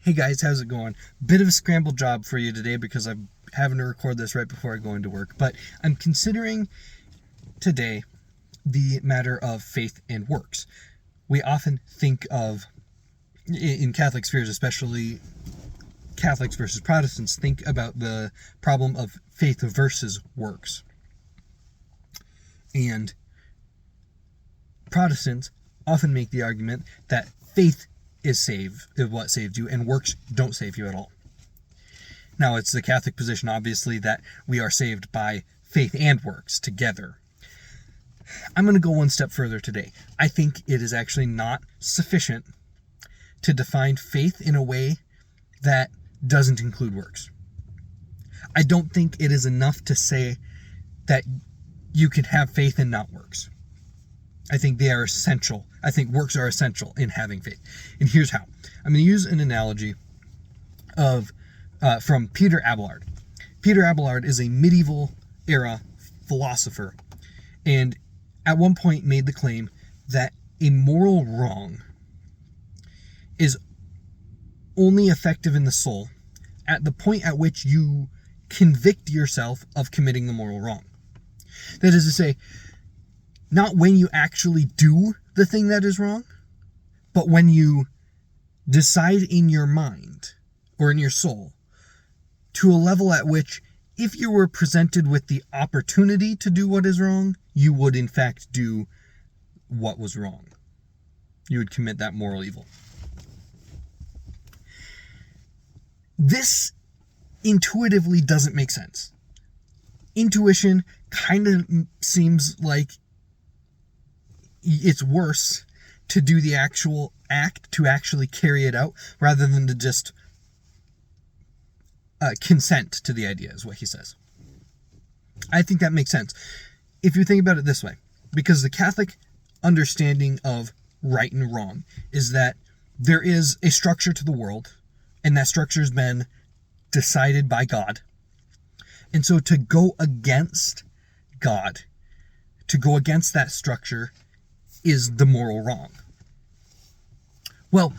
Hey guys, how's it going? Bit of a scrambled job for you today because I'm having to record this right before I go into work, but I'm considering today the matter of faith and works. We often think of, in Catholic spheres especially, Catholics versus Protestants think about the problem of faith versus works. And Protestants often make the argument that faith is what saved you, and works don't save you at all. Now, it's the Catholic position, obviously, that we are saved by faith and works together. I'm going to go one step further today. I think it is actually not sufficient to define faith in a way that doesn't include works. I don't think it is enough to say that you can have faith and not works. I think they are essential. I think works are essential in having faith. And here's how. I'm going to use an analogy from Peter Abelard. Peter Abelard is a medieval era philosopher, and at one point made the claim that a moral wrong is only effective in the soul at the point at which you convict yourself of committing the moral wrong. That is to say, not when you actually do the thing that is wrong, but when you decide in your mind or in your soul to a level at which, if you were presented with the opportunity to do what is wrong, you would in fact do what was wrong. You would commit that moral evil. This intuitively doesn't make sense. Intuition kind of seems like it's worse to do the actual act, to actually carry it out, rather than to just consent to the idea, is what he says. I think that makes sense if you think about it this way, because the Catholic understanding of right and wrong is that there is a structure to the world, and that structure has been decided by God. And so to go against God, to go against that structure, is the moral wrong. Well,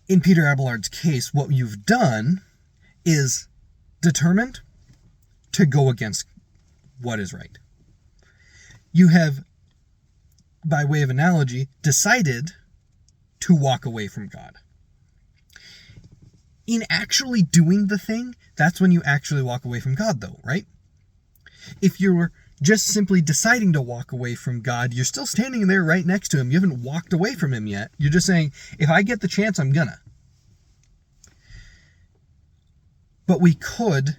in Peter Abelard's case, what you've done is determined to go against what is right. You have, by way of analogy, decided to walk away from God. In actually doing the thing, that's when you actually walk away from God, though, right? If you're just simply deciding to walk away from God, you're still standing there right next to him. You haven't walked away from him yet. You're just saying, if I get the chance, I'm gonna. But we could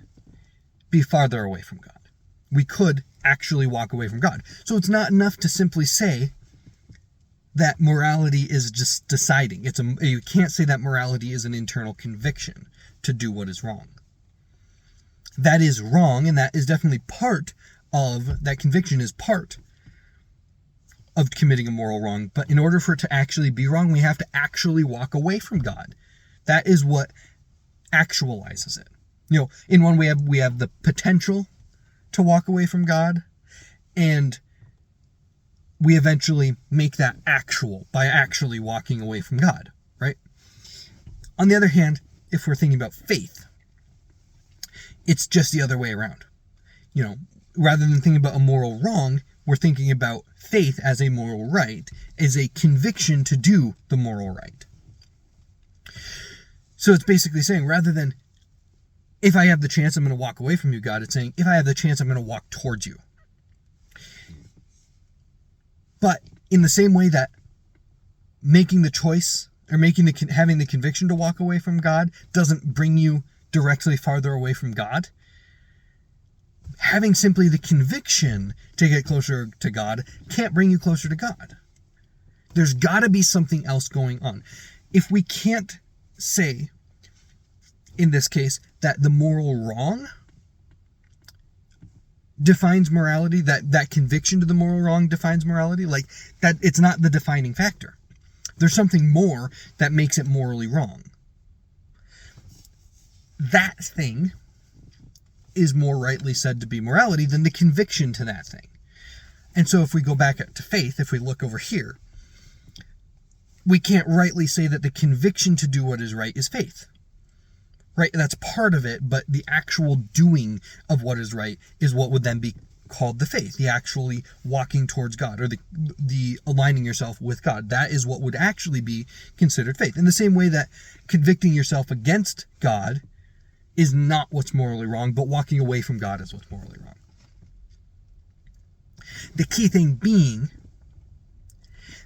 be farther away from God. We could actually walk away from God. So it's not enough to simply say that morality is just deciding. You can't say that morality is an internal conviction to do what is wrong. That is wrong, and that is definitely that conviction is part of committing a moral wrong. But in order for it to actually be wrong, we have to actually walk away from God. That is what actualizes it. In one way, we have the potential to walk away from God, and we eventually make that actual by actually walking away from God, right? On the other hand, if we're thinking about faith, it's just the other way around. Rather than thinking about a moral wrong, we're thinking about faith as a moral right, as a conviction to do the moral right. So it's basically saying, rather than, if I have the chance, I'm going to walk away from you, God, it's saying, if I have the chance, I'm going to walk towards you. But in the same way that making the choice, or having the conviction to walk away from God doesn't bring you directly farther away from God, having simply the conviction to get closer to God can't bring you closer to God. There's got to be something else going on. If we can't say, in this case, that the moral wrong defines morality, that conviction to the moral wrong defines morality, like that, it's not the defining factor. There's something more that makes it morally wrong. That thing is more rightly said to be morality than the conviction to that thing. And so if we go back to faith, if we look over here, we can't rightly say that the conviction to do what is right is faith. Right? That's part of it, but the actual doing of what is right is what would then be called the faith, the actually walking towards God, or the aligning yourself with God. That is what would actually be considered faith. In the same way that convicting yourself against God is not what's morally wrong, but walking away from God is what's morally wrong. The key thing being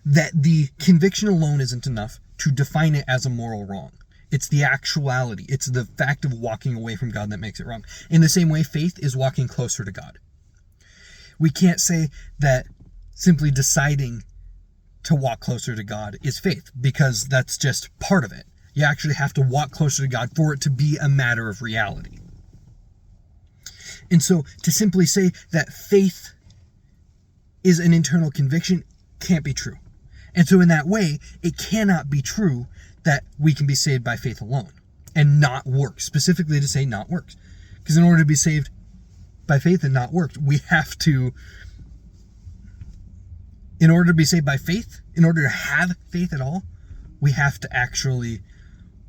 that the conviction alone isn't enough to define it as a moral wrong. It's the actuality. It's the fact of walking away from God that makes it wrong. In the same way, faith is walking closer to God. We can't say that simply deciding to walk closer to God is faith, because that's just part of it. You actually have to walk closer to God for it to be a matter of reality. And so to simply say that faith is an internal conviction can't be true. And so in that way, it cannot be true that we can be saved by faith alone and not works, specifically to say not works. Because in order to be saved by faith and not works, we have to, in order to be saved by faith, in order to have faith at all, we have to actually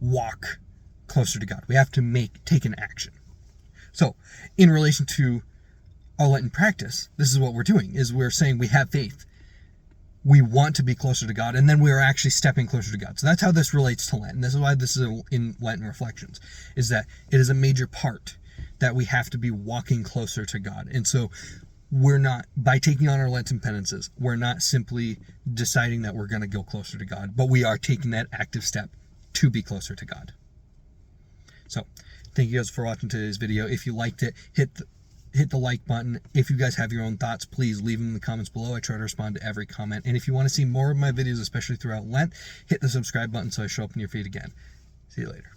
walk closer to God. We have to take an action. So in relation to our Lenten practice, this is what we're doing, is we're saying we have faith. We want to be closer to God, and then we are actually stepping closer to God. So that's how this relates to Lent. And this is why this is in Lenten Reflections, is that it is a major part that we have to be walking closer to God. And so we're not, by taking on our Lenten penances, we're not simply deciding that we're going to go closer to God, but we are taking that active step to be closer to God. So thank you guys for watching today's video. If you liked it, hit the like button. If you guys have your own thoughts, please leave them in the comments below. I try to respond to every comment. And if you want to see more of my videos, especially throughout Lent, hit the subscribe button so I show up in your feed again. See you later.